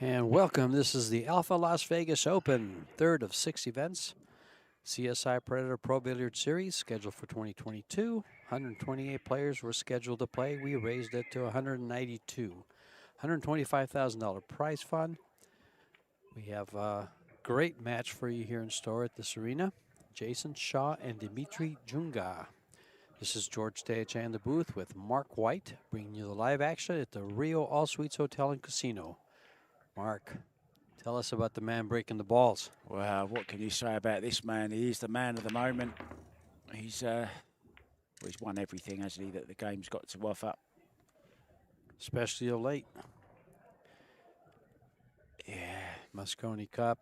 And welcome. This is the Alfa Las Vegas Open, third of 6 events. CSI Predator Pro Billiard Series scheduled for 2022. 128 players were scheduled to play. We raised it to 192. $125,000 prize fund. We have a great match for you here in store at this arena. Jason Shaw and Dimitri Junga. This is George Deja in the booth with Mark White, bringing you the live action at the Rio All Suites Hotel and Casino. Mark, tell us about the man breaking the balls. Well, what can you say about this man? He is the man of the moment. He's won everything, hasn't he, that the game's got to offer. Especially of late. Yeah. Moscone Cup,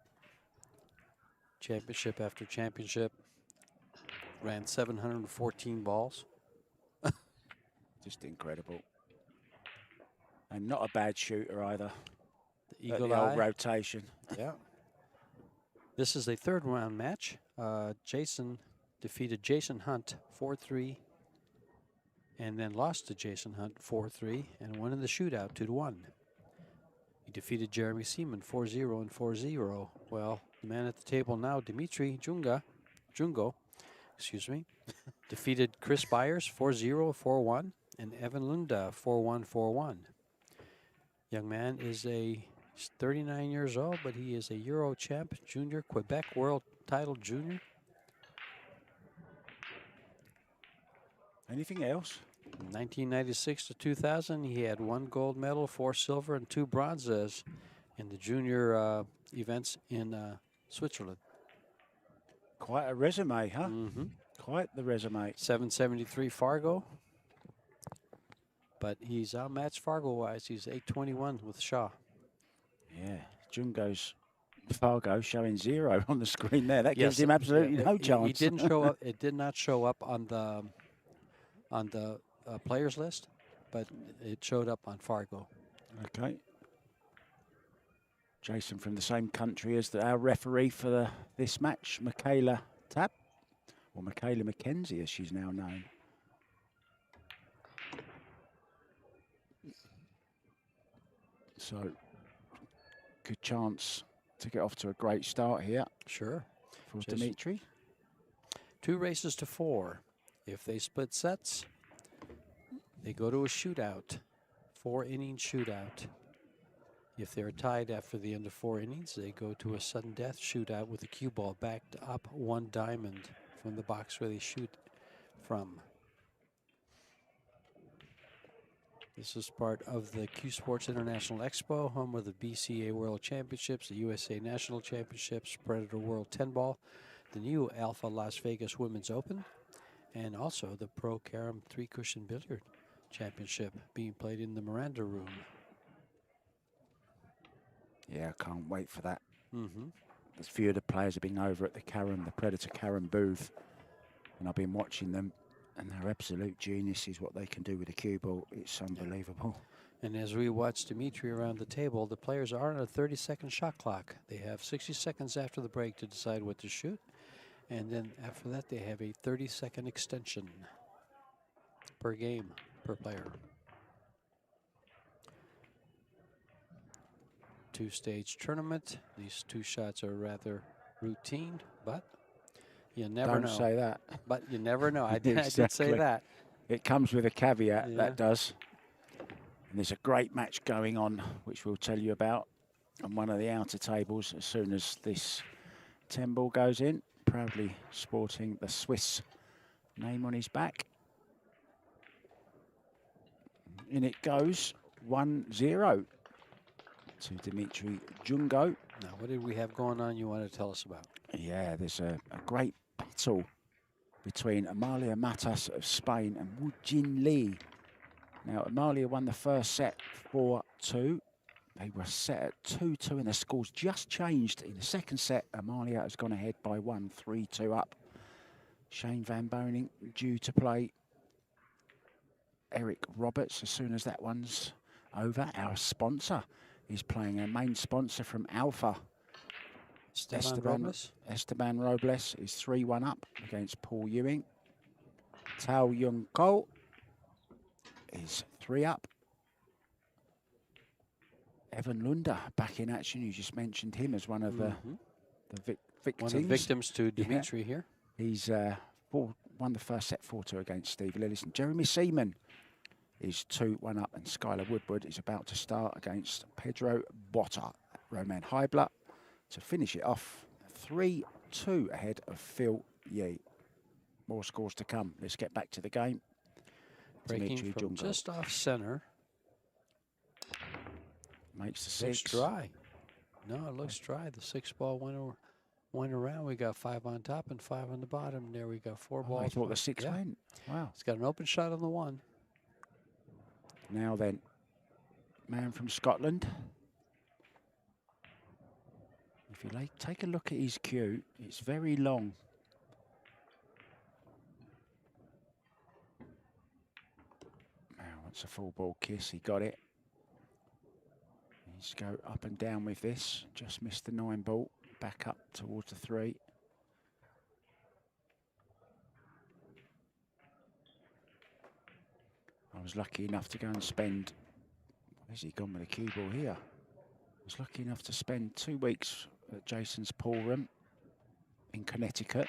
championship after championship. Ran 714 balls. Just incredible. And not a bad shooter either. The eagle the eye. old rotation. Yeah. This is a third round match. Jason defeated Jason Hunt 4-3 and then lost to Jason Hunt 4-3 and won in the shootout 2-1. He defeated Jeremy Seaman 4-0 and 4-0. Well, the man at the table now, Dimitri Jungo, excuse me, defeated Chris Byers 4-0, 4-1, and Evan Lunda 4-1, 4-1. Young man is he's 39 years old, but he is a Euro champ, junior, Quebec world title junior. Anything else? From 1996 to 2000, he had 1 gold medal, 4 silver, and 2 bronzes in the junior events in Switzerland. Quite a resume, huh? Mm-hmm. Quite the resume. 773 Fargo. But he's outmatched Fargo-wise. He's 821 with Shaw. Yeah, Jungo's Fargo showing 0 on the screen there. That gives Yes, him absolutely yeah, no chance. He didn't show up. It did not show up on the players list, but it showed up on Fargo. Okay. Jason from the same country as our referee for this match, Michaela Tapp, or Michaela McKenzie as she's now known. So, good chance to get off to a great start here. Sure. For Dimitri. 2 races to 4. If they split sets, they go to a shootout, 4-inning shootout. If they're tied after the end of 4 innings, they go to a sudden death shootout with a cue ball backed up 1 diamond from the box where they shoot from. This is part of the CueSports International Expo, home of the BCA World Championships, the USA National Championships, Predator World 10 Ball, the new Alfa Las Vegas Women's Open, and also the Pro Carom 3-Cushion Billiard Championship being played in the Miranda Room. Yeah, I can't wait for that. Mm-hmm. A few of the players have been over at the Predator Carom booth, and I've been watching them, and they're absolute geniuses what they can do with a cue ball. It's unbelievable. And as we watch Dimitri around the table, the players are on a 30-second shot clock. They have 60 seconds after the break to decide what to shoot, and then after that they have a 30-second extension per game, per player. 2-stage tournament. These 2 shots are rather routine, but you never know. Don't say that. But you never know. I did say Exactly. that. It comes with a caveat, Yeah. that does. And there's a great match going on, which we'll tell you about on one of the outer tables as soon as this 10 ball goes in. Proudly sporting the Swiss name on his back. In it goes 1-0 to Dimitri Jungo. Now, what did we have going on you want to tell us about? Yeah, there's a great battle between Amalia Matas of Spain and Wu Jin Lee. Now, Amalia won the first set 4-2. They were set at 2-2 and the scores just changed. In the second set, Amalia has gone ahead by 1, 3-2 up. Shane Van Boning due to play Eric Roberts as soon as that one's over. Our sponsor is playing, our main sponsor from Alpha. Esteban Robles is 3-1 up against Paul Ewing. Tao Yung Ko is 3 up Evan Lunder back in action. You just mentioned him as one of the victims. One of the victims to Dimitri here. He's won the first set 4-2 against Steve Lillis. And Jeremy Seaman is 2-1 up, and Skylar Woodward is about to start against Pedro Botta. Roman Heibler to finish it off 3-2 ahead of Phil Yee. More scores to come. Let's get back to the game. Breaking Dimitri from JUNGO just off center. makes the Looks 6. dry. No, it looks dry. The 6 ball went around. We got 5 on top and 5 on the bottom. There we go. 4 balls. I thought the 5. 6 went. Wow. He's got an open shot on the 1. Now then, man from Scotland. If you take a look at his cue, it's very long. Now wants a full ball kiss. He got it. He's go up and down with this. Just missed the 9 ball. Back up towards the 3. I was lucky enough to go and spend. Where's he gone with the cue ball here? I was lucky enough to spend 2 weeks at Jason's pool room in Connecticut.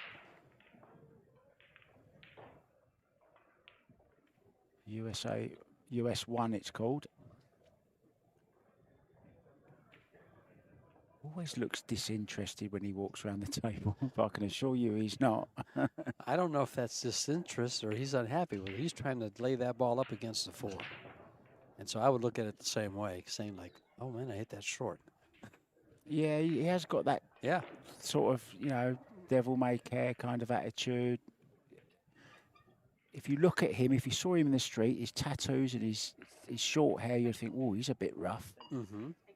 US 1 it's called. Always looks disinterested when he walks around the table, but I can assure you he's not. I don't know if that's disinterest or he's unhappy with it. He's trying to lay that ball up against the 4. And so I would look at it the same way, saying like, oh man, I hit that short. Yeah, he has got that sort of, you know, devil-may-care kind of attitude. If you look at him, if you saw him in the street, his tattoos and his short hair, you'd think, oh, he's a bit rough.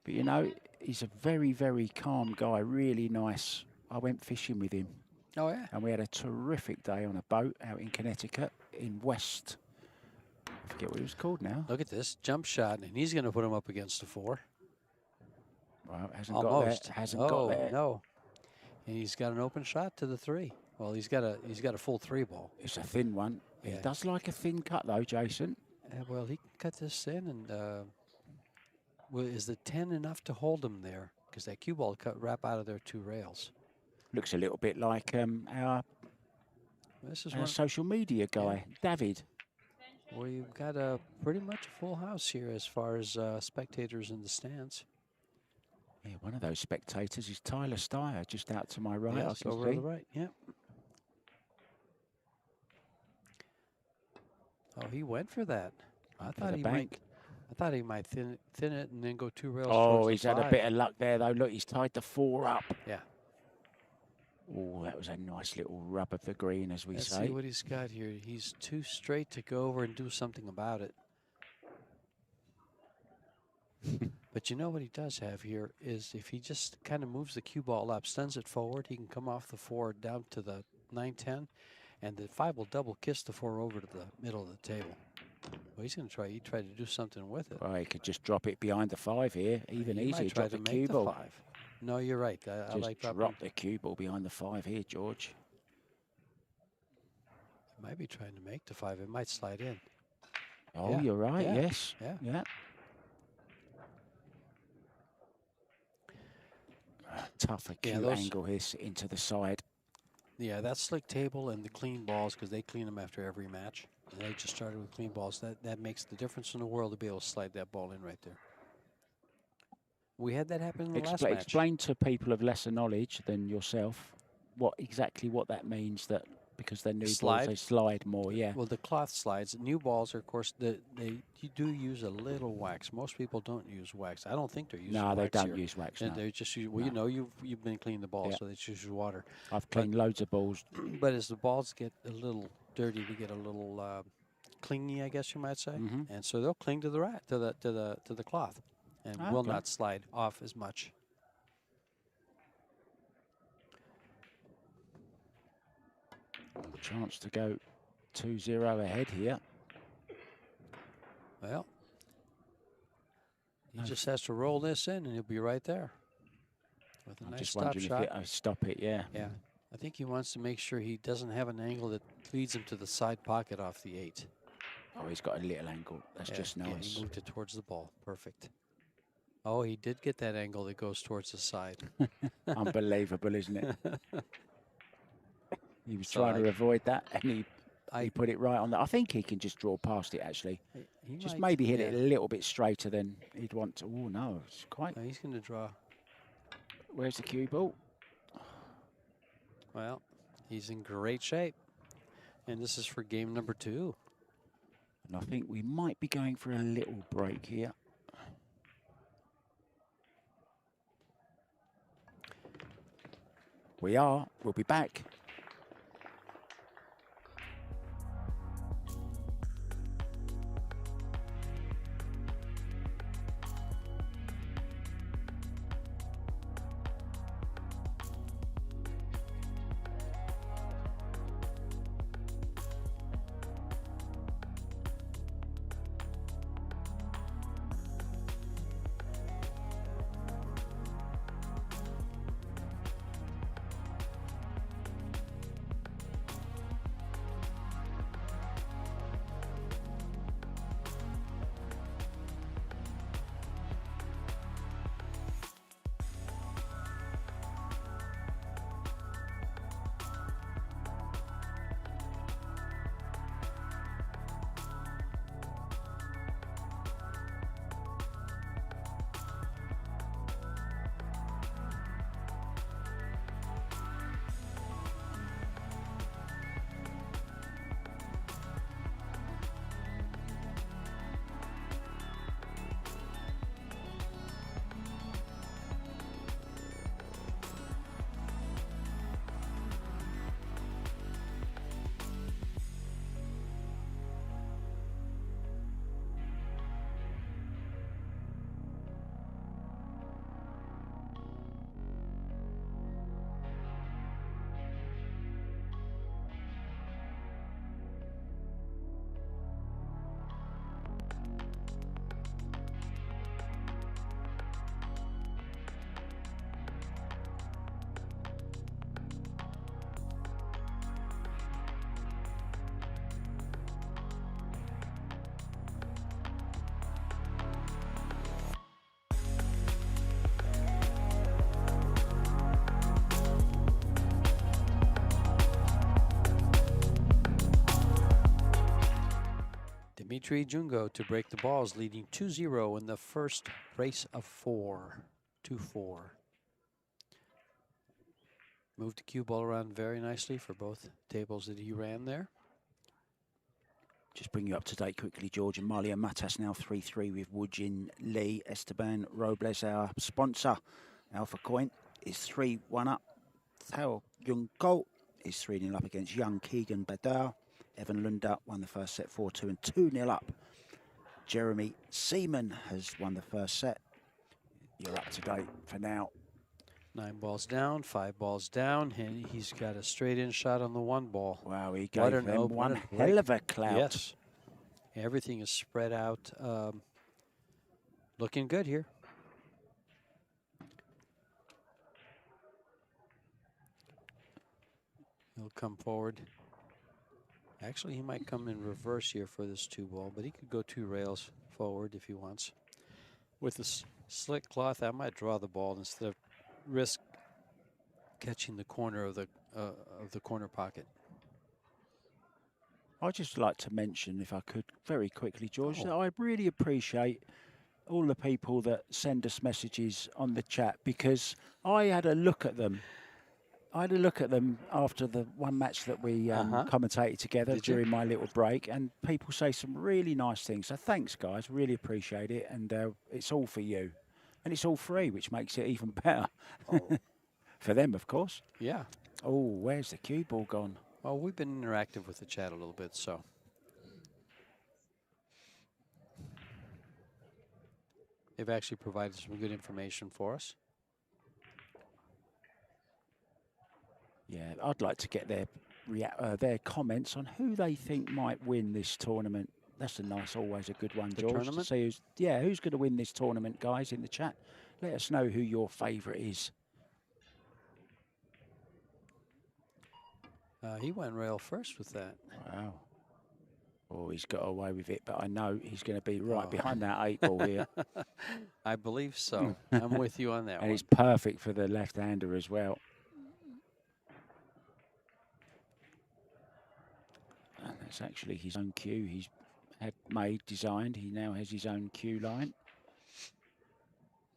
But, you know, he's a very, very calm guy, really nice. I went fishing with him. Oh, yeah. And we had a terrific day on a boat out in Connecticut in West. I forget what it was called now. Look at this jump shot, and he's going to put him up against the 4. Well, hasn't Almost. got there. Hasn't got there. No. And he's got an open shot to the 3. Well, he's got a full 3 ball. It's a thin one. Yeah. He does like a thin cut though, Jason. Well, he can cut this thin, and well, is the 10 enough to hold him there? Because that cue ball cut wrap out of their 2 rails. Looks a little bit like our social media guy, David. We've got pretty much a full house here as far as spectators in the stands. Yeah, one of those spectators is Tyler Steyer, just out to my right. Yes, I can over see. to the right. Yep. Oh, he went for that. I thought he might thin it and then go 2 rails. Oh, he's towards the had a 5. bit of luck there though. Look, he's tied the 4 up. Yeah. Oh, that was a nice little rub of the green, as we Let's say. see what he's got here. He's too straight to go over and do something about it. But you know what he does have here is if he just kind of moves the cue ball up, stuns it forward, he can come off the 4 down to the 9-10, and the 5 will double kiss the 4 over to the middle of the table. Well, he's going to try. He tried to do something with it. Well, he could just drop it behind the 5 here, even easier. Drop the cue ball. 5. No, you're right. I like just drop the cue ball behind the 5 here, George. He might be trying to make the 5. It might slide in. Oh, Yeah. you're right. Yeah. Yes. Yeah. Yeah. Tougher cue angle here into the side. Yeah, that slick table and the clean balls, because they clean them after every match. And they just started with clean balls. That makes the difference in the world to be able to slide that ball in right there. We had that happen in the last match. Explain to people of lesser knowledge than yourself exactly what that means, that because they're new balls, they slide more, yeah. Well, the cloth slides. New balls are, of course, you do use a little wax. Most people don't use wax. I don't think they're using wax. No, they don't here. use wax, no. They just use, well, you know, you've been cleaning the balls, so they just use water. I've cleaned loads of balls. But as the balls get a little dirty, they get a little clingy, I guess you might say. And so they'll cling to the cloth and will not slide off as much. Chance to go 2-0 ahead here. Well, he just has to roll this in, and he'll be right there. With a nice stop shot. If stop it, yeah. Yeah, I think he wants to make sure he doesn't have an angle that leads him to the side pocket off the 8. Oh, he's got a little angle. That's just nice. Yeah, he moved it towards the ball. Perfect. Oh, he did get that angle that goes towards the side. Unbelievable, isn't it? He was So trying to avoid that, and he I put it right on that. I think he can just draw past it, actually. he Just might, maybe hit yeah. it a little bit straighter than he'd want to. Oh, no, it's quite... No, he's going to draw. Where's the cue ball? Well, he's in great shape. And this is for game number 2. And I think we might be going for a little break here. We are. We'll be back. Dimitri Jungo to break the balls, leading 2-0 in the first race of 4. 2-4. Moved the cue ball around very nicely for both tables that he ran there. Just bring you up to date quickly, George. And Malia Matas now 3-3 with Woojin Lee. Esteban Robles, our sponsor. Alpha Coin is 3-1 up. Tao Jungo is 3-0 up against young Keegan Badal. Evan Lunda won the first set 4-2 and 2-0 up. Jeremy Seaman has won the first set. You're up to date for now. 9 balls down, 5 balls down, and he's got a straight-in shot on the 1 ball. Wow, he gave them one hell of a clout. Yes. Everything is spread out. Looking good here. He'll come forward. Actually, he might come in reverse here for this 2 ball, but he could go 2 rails forward if he wants. With this slick cloth, I might draw the ball instead of risk catching the corner of the corner pocket. I'd just like to mention, if I could, very quickly, George, that I really appreciate all the people that send us messages on the chat, because I had a look at them. After the one match that we commentated together during my little break, and people say some really nice things. So thanks, guys. Really appreciate it. And it's all for you. And it's all free, which makes it even better. For them, of course. Yeah. Oh, where's the cue ball gone? Well, we've been interactive with the chat a little bit, so. They've actually provided some good information for us. Yeah, I'd like to get their comments on who they think might win this tournament. That's always a good one, George. The tournament? To see who's going to win this tournament, guys, in the chat. Let us know who your favourite is. He went rail first with that. Wow. Oh, he's got away with it, but I know he's going to be right behind that 8 ball here. I believe so. I'm with you on that And one. it's perfect for the left-hander as well. And that's actually his own cue he's designed. He now has his own cue line.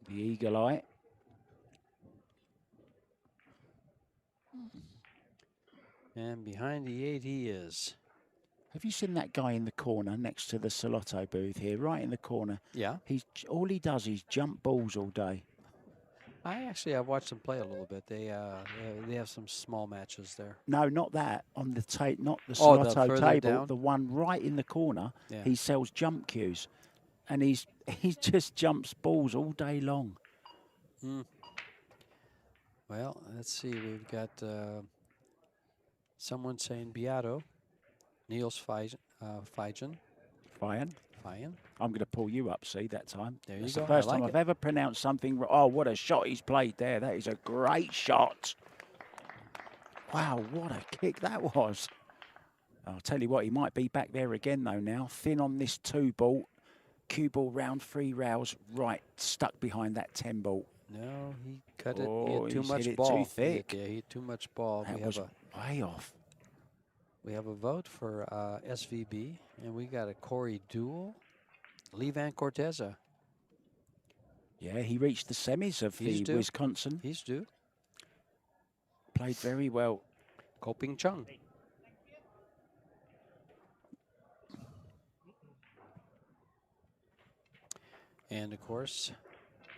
The eagle eye. And behind the 8 he is. Have you seen that guy in the corner next to the Salotto booth here, right in the corner? Yeah. All he does is jump balls all day. I've watched them play a little bit. They have some small matches there. No, not that. On the tape, not the Oh, the Salotto further table. down? The one right in the corner. Yeah. He sells jump cues, and he just jumps balls all day long. Well, let's see. We've got someone saying Beato, Niels Fijen. Fian. I'm going to pull you up, see, that time. There you That's go. the first I like time I've it. ever pronounced something wrong. Oh, what a shot he's played there. That is a great shot. Wow, what a kick that was. I'll tell you what, he might be back there again, though, now. Thin on this 2 ball. Cue ball round 3 rails, right, stuck behind that 10 ball. No, he cut it. He Oh, had too he's much hit it ball. too thick. Yeah, he had too much ball. That was way off. We have a vote for SVB, and we got a Corey Duel. Lee Van Corteza. Yeah, he reached the semis of He's the due. Wisconsin. He's due. Played very well. Koping Chung. And, of course,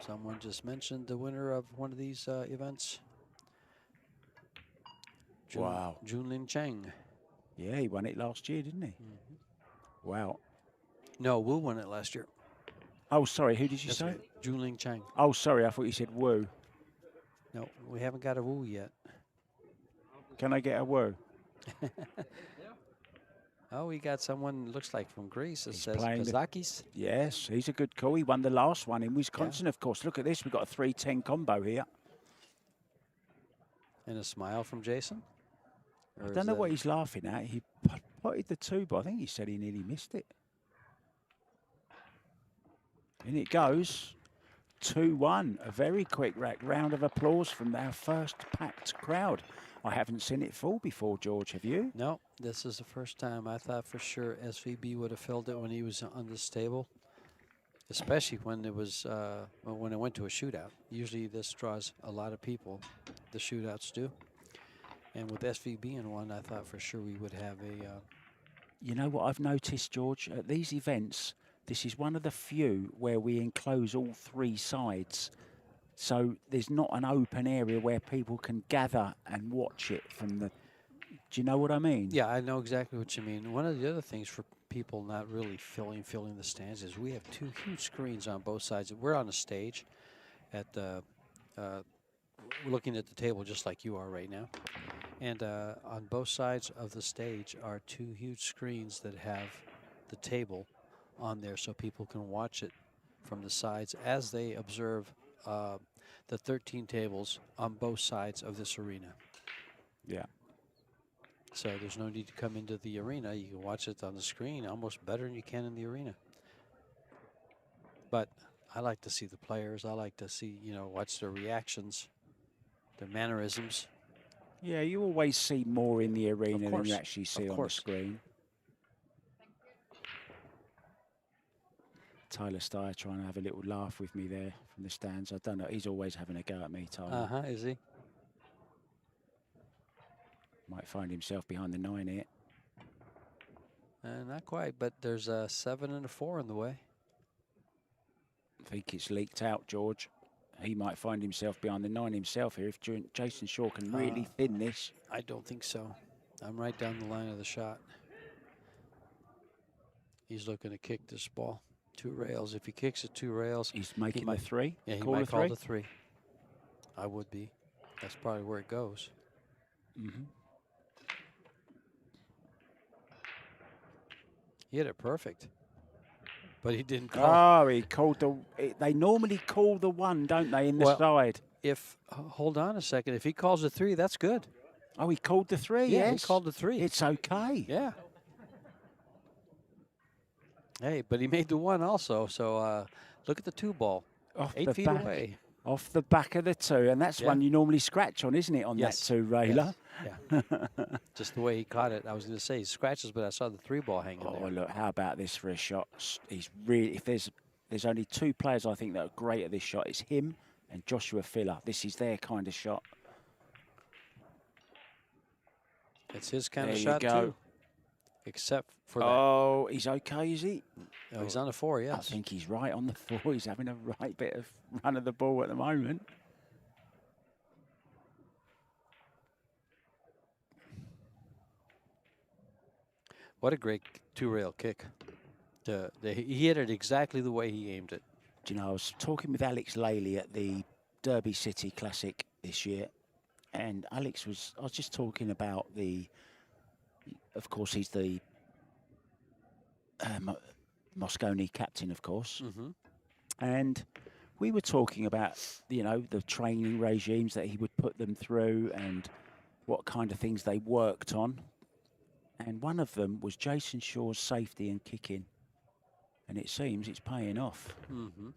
someone just mentioned the winner of one of these events. Wow. Junlin Cheng. Yeah, he won it last year, didn't he? Wow. No, Wu won it last year. Oh, sorry, who did you say? Junlin Cheng. Oh, sorry, I thought you said Wu. No, we haven't got a Wu yet. Can I get a Wu? Oh, we got someone, looks like from Greece. It He's says playing Kazakis. Yes, he's a good call. He won the last one in Wisconsin, of course. Look at this. We've got a 310 combo here. And a smile from Jason. I don't know what he's laughing at. He potted the 2, but I think he said he nearly missed it. In it goes. 2-1. A very quick round of applause from our first packed crowd. I haven't seen it full before, George. Have you? No, this is the first time. I thought for sure SVB would have filled it when he was on this table, especially when it was when it went to a shootout. Usually this draws a lot of people. The shootouts do. And with SVB in one, I thought for sure we would have a... You know what I've noticed, George? At these events, this is one of the few where we enclose all 3 sides. So there's not an open area where people can gather and watch it from the... Do you know what I mean? Yeah, I know exactly what you mean. One of the other things for people not really filling the stands is we have 2 huge screens on both sides. We're on a stage at we're looking at the table just like you are right now. And on both sides of the stage are 2 huge screens that have the table on there so people can watch it from the sides as they observe the 13 tables on both sides of this arena. Yeah. So there's no need to come into the arena. You can watch it on the screen almost better than you can in the arena. But I like to see the players. I like to see, watch their reactions, their mannerisms. Yeah, you always see more in the arena than you course. actually see Of on course. the screen. Tyler Steyer trying to have a little laugh with me there from the stands. I don't know. He's always having a go at me, Tyler. Is he? Might find himself behind the 9 here. Not quite, but there's a 7 and a 4 in the way. I think it's leaked out, George. He might find himself behind the 9 himself here if Jason Shaw can really thin this. I don't think so. I'm right down the line of the shot. He's looking to kick this ball. 2 rails. If he kicks it 2 rails, he's making the 3. Yeah, he might call the 3. I would be. That's probably where it goes. He hit it perfect, but he didn't call. Oh, he called they normally call the 1, don't they, in the side? Hold on a second. If he calls a 3, that's good. Oh, he called the 3. Yeah, yes. he called the 3. It's okay. Yeah. Hey, but he made the one also. So look at the 2 ball. Off 8 the feet back. away. Off the back of the 2, and that's Yeah. one you normally scratch on, isn't it, on Yes. that 2 railer? Yes. Yeah. Just the way he caught it. I was going to say he scratches, but I saw the 3 ball hanging Oh, there. look, how about this for a shot? He's really, if there's only 2 players I think that are great at this shot, it's him and Joshua Filler. This is their kind of shot. It's his kind There of you shot, go. too. Except for that. Oh, he's okay, is he? Oh, he's on a 4, yes. I think he's right on the 4. He's having a right bit of run of the ball at the moment. What a great 2-rail kick. He hit it exactly the way he aimed it. Do you know, I was talking with Alex Laley at the Derby City Classic this year, and I was just talking about of course, he's the Mosconi captain, of course. Mm-hmm. And we were talking about, the training regimes that he would put them through and what kind of things they worked on. And one of them was Jason Shaw's safety and kicking. And it seems it's paying off. Mm-hmm.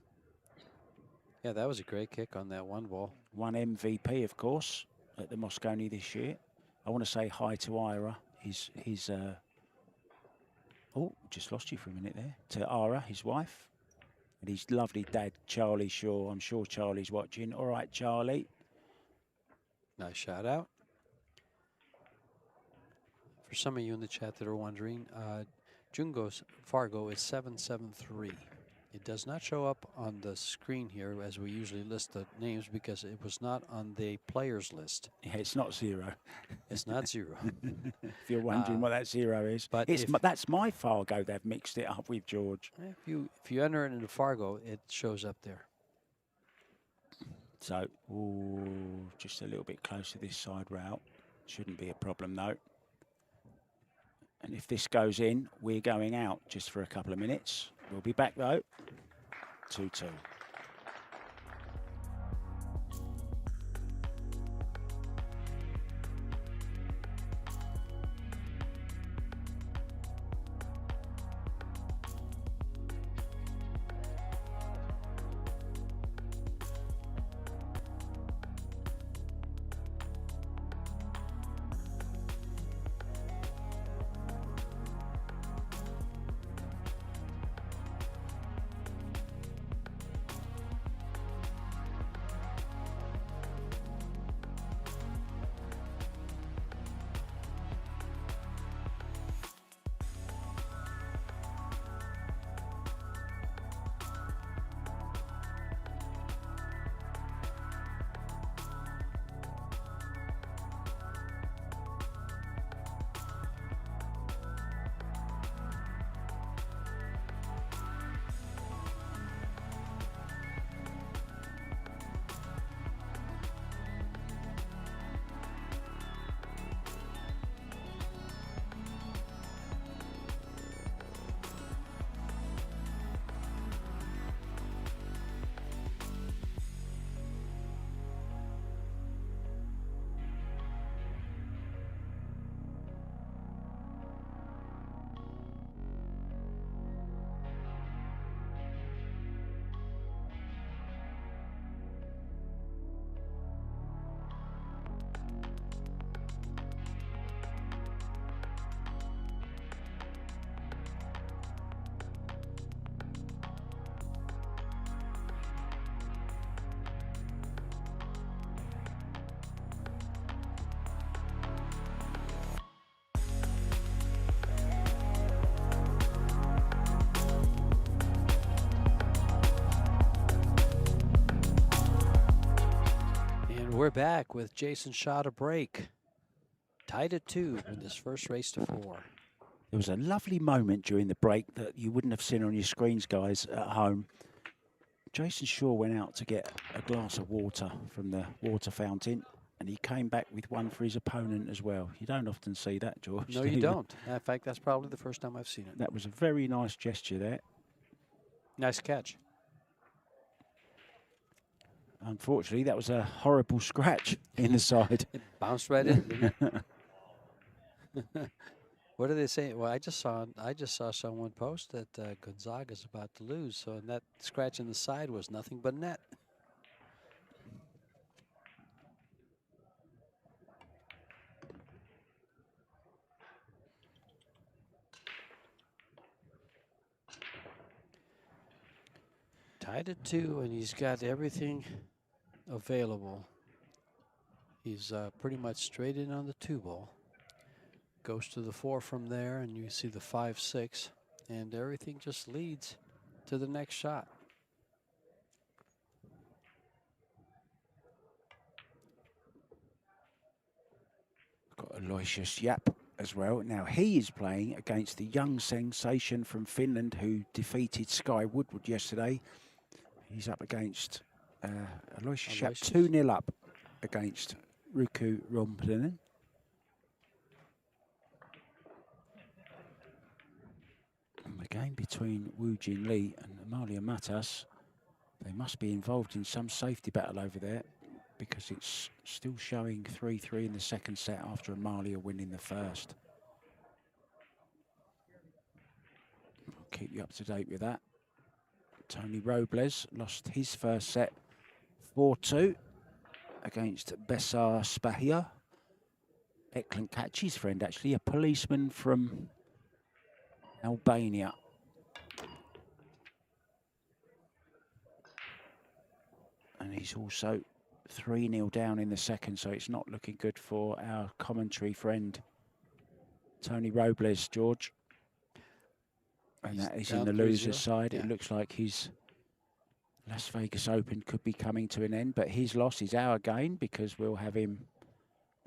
Yeah, that was a great kick on that 1 ball. One MVP, of course, at the Mosconi this year. I want to say hi to Ira. Oh, just lost you for a minute there. To Ira, his wife. And his lovely dad, Charlie Shaw. I'm sure Charlie's watching. All right, Charlie. Nice shout out. For some of you in the chat that are wondering, Jungo's Fargo is 773. It does not show up on the screen here as we usually list the names because it was not on the players list. Yeah, it's not 0. It's not 0. If you're wondering what that 0 is. But that's my Fargo. They've mixed it up with George. If you enter it into Fargo, it shows up there. So, just a little bit close to this side route. Shouldn't be a problem, though. And if this goes in, we're going out just for a couple of minutes. We'll be back, though. 2-2. We're back with Jason shot a break. Tied at 2 in this first race to 4. There was a lovely moment during the break that you wouldn't have seen on your screens, guys, at home. Jason Shaw went out to get a glass of water from the water fountain, and he came back with one for his opponent as well. You don't often see that, George. No, you don't. In fact, that's probably the first time I've seen it. That was a very nice gesture there. Nice catch. Unfortunately, that was a horrible scratch in the side. It bounced right in, didn't it? What do they say? Well, I just saw someone post that Gonzaga's about to lose. So that scratch in the side was nothing but net. Tied at 2, and he's got everything available. He's pretty much straight in on the 2 ball. Goes to the 4 from there, and you see the 5-6, and everything just leads to the next shot. Got Aloysius Yap as well. Now he is playing against the young sensation from Finland who defeated Sky Woodward yesterday. He's up against Aloysius Yap, 2-0 up against RICO Rompinen. And the game between Woo Jin Lee and Amalia Matas, they must be involved in some safety battle over there, because it's still showing 3-3 in the second set after Amalia winning the first. I'll keep you up to date with that. Tony Robles lost his first set 4-2 against Besar Spahia. Eklan Kaci's friend, actually, a policeman from Albania. And he's also 3-0 down in the second, so it's not looking good for our commentary friend, Tony Robles, George. And that is in the loser's side. Yeah. It looks like his Las Vegas Open could be coming to an end, but his loss is our gain, because we'll have him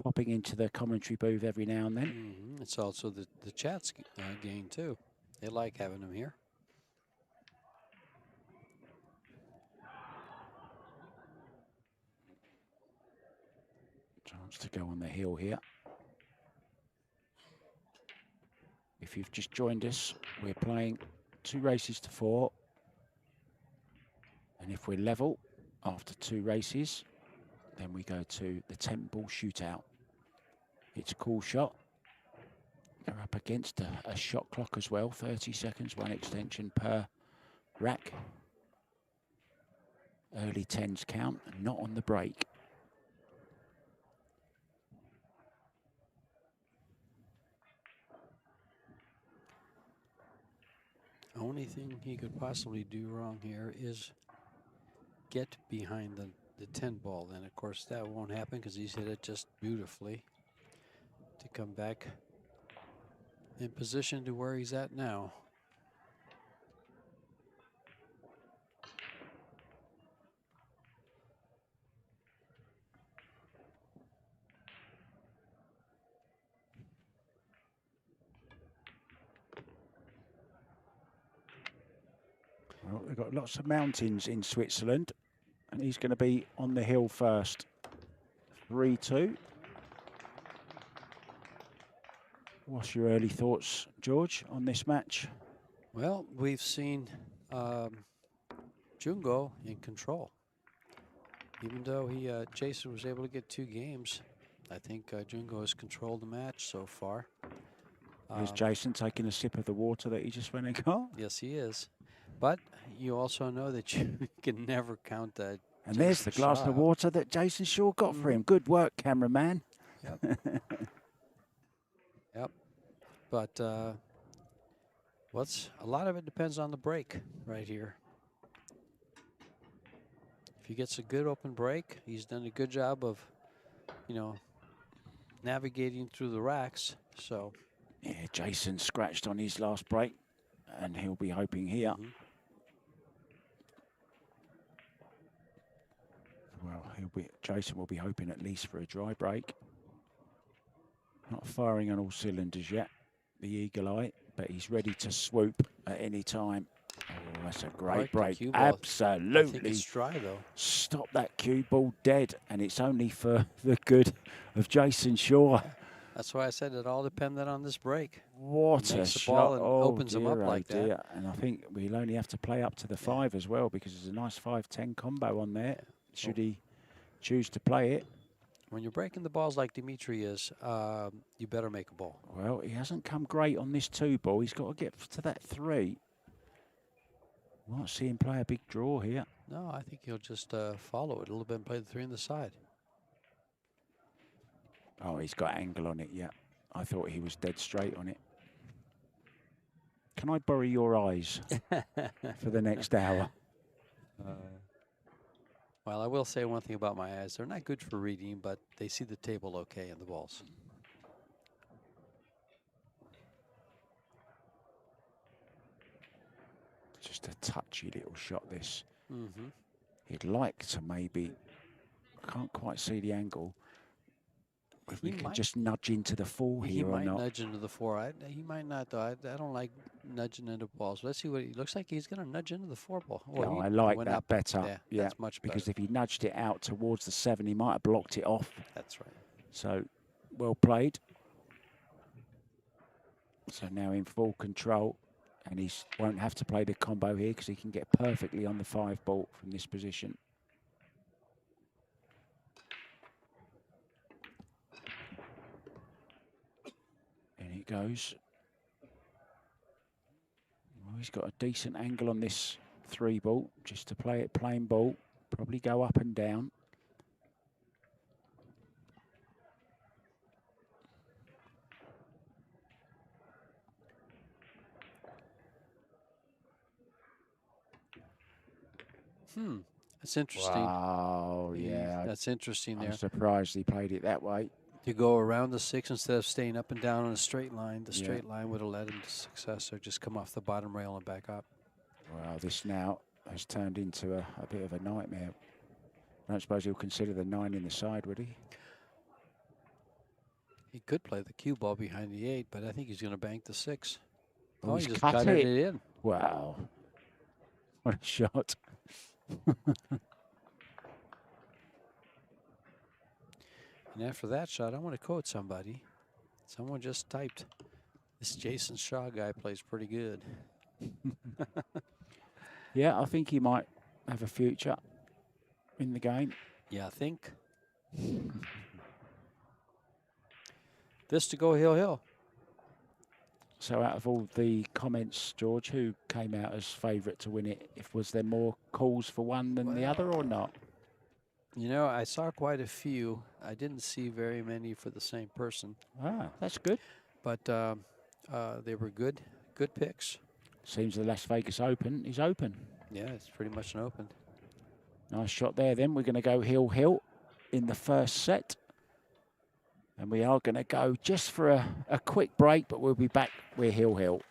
popping into the commentary booth every now and then. It's also the chat's gain, too. They like having him here. Chance to go on the hill here. If you've just joined us, we're playing 2 races to 4. And if we're level after 2 races, then we go to the 10-ball shootout. It's a cool shot. They're up against a shot clock as well, 30 seconds, 1 extension per rack. Early 10s count, and not on the break. Only thing he could possibly do wrong here is get behind the 10 ball. Then, of course, that won't happen because he's hit it just beautifully to come back in position to where he's at now. Well, they've got lots of mountains in Switzerland, and he's going to be on the hill first. 3-2. What's your early thoughts, George, on this match? Well, we've seen JUNGO in control. Even though Jason was able to get 2 games, I think JUNGO has controlled the match so far. Is Jason taking a sip of the water that he just went and got? Yes, he is. But you also know that you can never count that. And there's the glass of water that Jason Shaw got for him. Good work, cameraman. Yep. Yep. But a lot of it depends on the break right here. If he gets a good open break, he's done a good job of, navigating through the racks. So, yeah, Jason scratched on his last break, and he'll be hoping here. Well, Jason will be hoping at least for a dry break. Not firing on all cylinders yet, the Eagle Eye, but he's ready to swoop at any time. Oh, that's a great break. Absolutely. I think it's dry, though. Stop that cue ball dead, and it's only for the good of Jason Shaw. That's why I said it all depended on this break. What a shot. And opens him up like that. And I think we'll only have to play up to the 5 as well, because there's a nice 5-10 combo on there, should he choose to play it. When you're breaking the balls like Dimitri is, you better make a ball. Well, he hasn't come great on this 2-ball. He's got to get to that 3. Might see him play a big draw here. No, I think he'll just follow it a little bit and play the 3 on the side. Oh, he's got angle on it, yeah. I thought he was dead straight on it. Can I borrow your eyes for the next hour? Well, I will say one thing about my eyes. They're not good for reading, but they see the table okay and the balls. Just a touchy little shot, this. Mm-hmm. He'd like to maybe, I can't quite see the angle. If we can just nudge into the 4 here or not. He might nudge into the 4. He might not, though. I don't like nudging into balls. Let's see what he looks like. He's going to nudge into the 4 ball. Oh, I like that better. Yeah, that's much better. Because if he nudged it out towards the 7, he might have blocked it off. That's right. So, well played. So now in full control. And he won't have to play the combo here because he can get perfectly on the 5 ball from this position. In it goes. Well, he's got a decent angle on this 3 ball just to play it plain ball. Probably go up and down. That's interesting. Oh, yeah. That's interesting there. I'm surprised he played it that way. To go around the 6 instead of staying up and down on a straight line. The straight line would have led him to success, or just come off the bottom rail and back up. Well, this now has turned into a bit of a nightmare. I don't suppose he'll consider the 9 in the side, would he? He could play the cue ball behind the 8, but I think he's going to bank the 6. Oh, he he's just cut gutted it. it in. Wow. What a shot. And after that shot, I want to quote somebody. Someone just typed, "This Jason Shaw guy plays pretty good." Yeah, I think he might have a future in the game. Yeah, I think. This to go hill. So out of all the comments, George, who came out as favourite to win it? Was there more calls for one than the other or not? You know, I saw quite a few. I didn't see very many for the same person. Ah, that's good. But they were good picks. Seems the Las Vegas Open is open. Yeah, it's pretty much an open. Nice shot there then. We're going to go hill in the first set. And we are going to go just for a quick break, but we'll be back. We're hill.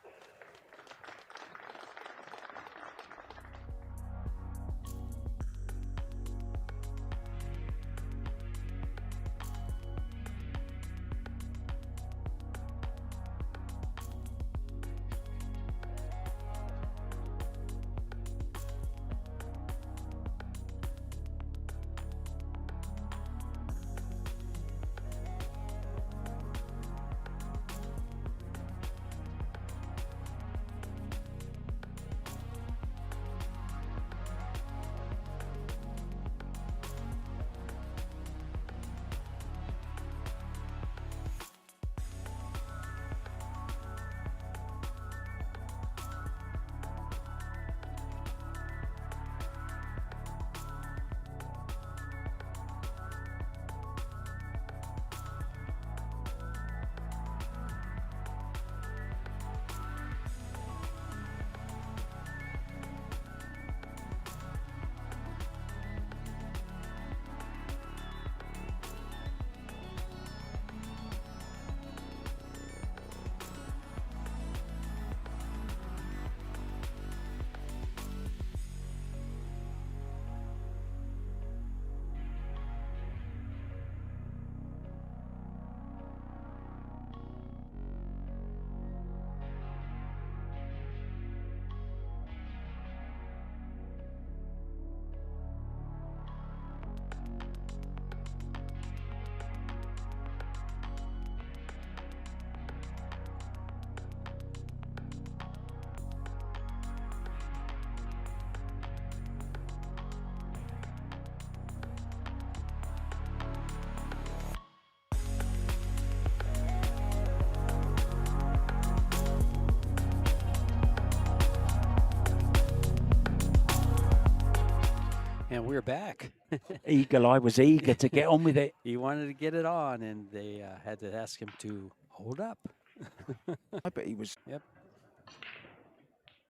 And we're back. Eagle Eye was eager to get on with it. He wanted to get it on, and they had to ask him to hold up. But he was Yep.